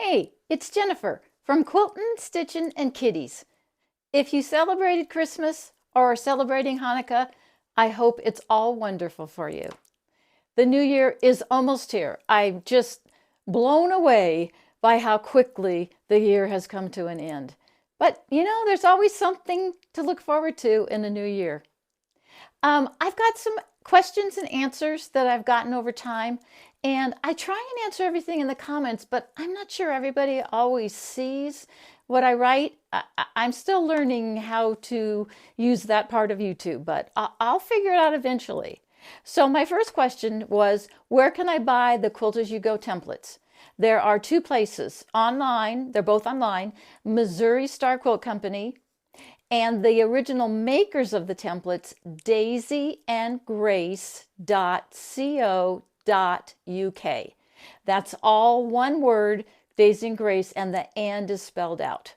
Hey, it's Jennifer from Quiltin', Stitchin' and Kitties. If you celebrated Christmas or are celebrating Hanukkah, I hope it's all wonderful for you. The new year is almost here. I'm just blown away by how quickly the year has come to an end. But there's always something to look forward to in the new year. I've got some questions and answers that I've gotten over time, and I try and answer everything in the comments, but I'm not sure everybody always sees what I write. I'm still learning how to use that part of YouTube, but I'll figure it out eventually. So my first question was, where can I buy the Quilt As You Go templates? There are two places online. They're both online. Missouri Star Quilt Company and the original makers of the templates, daisyandgrace.co.uk. That's all one word, Daisy and Grace, and the and is spelled out.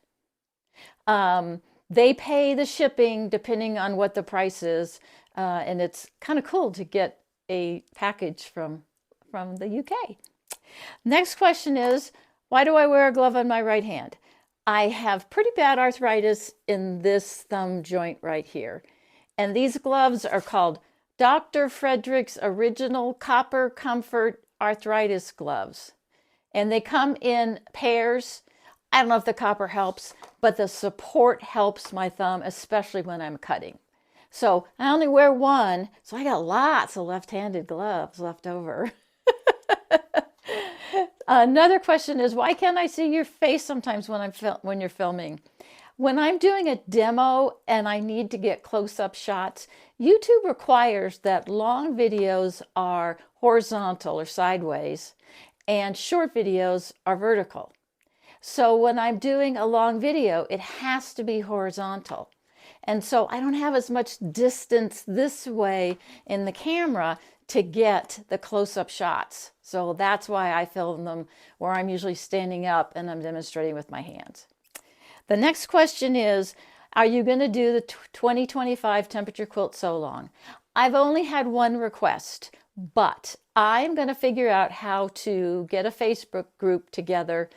They pay the shipping depending on what the price is, and it's kind of cool to get a package from the UK. Next question is, why do I wear a glove on my right hand? I have pretty bad arthritis in this thumb joint right here. And these gloves are called Dr. Frederick's Original Copper Comfort Arthritis Gloves. And they come in pairs. I don't know if the copper helps, but the support helps my thumb, especially when I'm cutting. So I only wear one, so I got lots of left-handed gloves left over. Another question is, why can't I see your face sometimes when you're filming? When I'm doing a demo and I need to get close-up shots, YouTube requires that long videos are horizontal or sideways and short videos are vertical. So when I'm doing a long video, it has to be horizontal. And so I don't have as much distance this way in the camera to get the close-up shots. So that's why I film them where I'm usually standing up and I'm demonstrating with my hands. The next question is, are you going to do the 2025 Temperature Quilt Sew Along? I've only had one request, but I'm going to figure out how to get a Facebook group together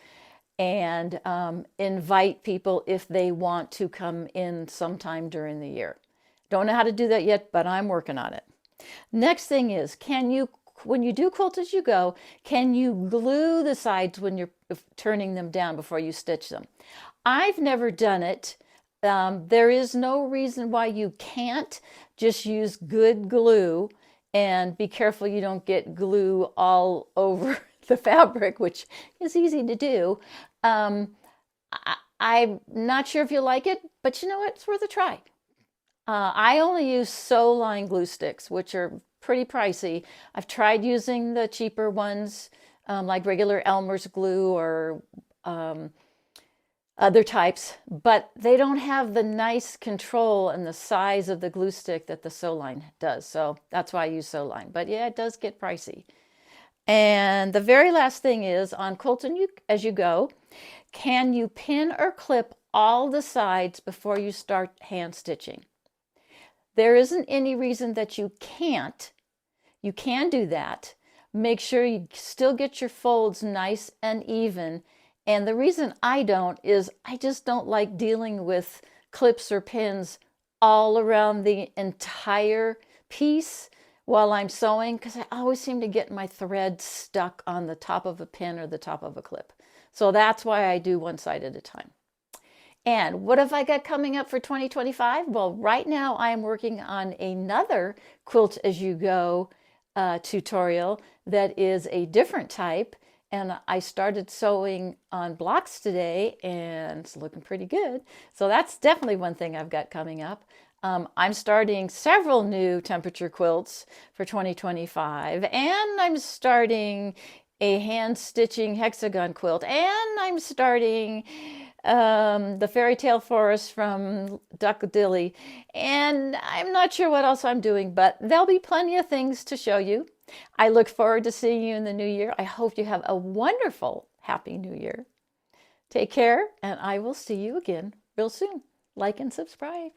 and invite people if they want to come in sometime during the year. Don't know how to do that yet, but I'm working on it. Next thing is, when you do Quilt As You Go, can you glue the sides when you're turning them down before you stitch them? I've never done it. There is no reason why you can't. Just use good glue and be careful you don't get glue all over the fabric, which is easy to do. I'm not sure if you'll like it, but you know what? It's worth a try. I only use Sew Line glue sticks, which are pretty pricey. I've tried using the cheaper ones, like regular Elmer's glue or other types, but they don't have the nice control and the size of the glue stick that the Sew Line does. So that's why I use Sew Line. But yeah, it does get pricey. And the very last thing is, on Quilt As You Go, can you pin or clip all the sides before you start hand stitching? There isn't any reason that you can't. You can do that. Make sure you still get your folds nice and even. And the reason I don't is I just don't like dealing with clips or pins all around the entire piece while I'm sewing, because I always seem to get my thread stuck on the top of a pin or the top of a clip. So that's why I do one side at a time. And what have I got coming up for 2025? Well, right now I am working on another Quilt As You Go tutorial that is a different type. And I started sewing on blocks today and it's looking pretty good. So that's definitely one thing I've got coming up. I'm starting several new temperature quilts for 2025, and I'm starting a hand stitching hexagon quilt, and I'm starting the Fairy Tale Forest from Duckadilly, and I'm not sure what else I'm doing, but there'll be plenty of things to show you. I look forward to seeing you in the new year. I hope you have a wonderful, happy new year. Take care, and I will see you again real soon. Like and subscribe.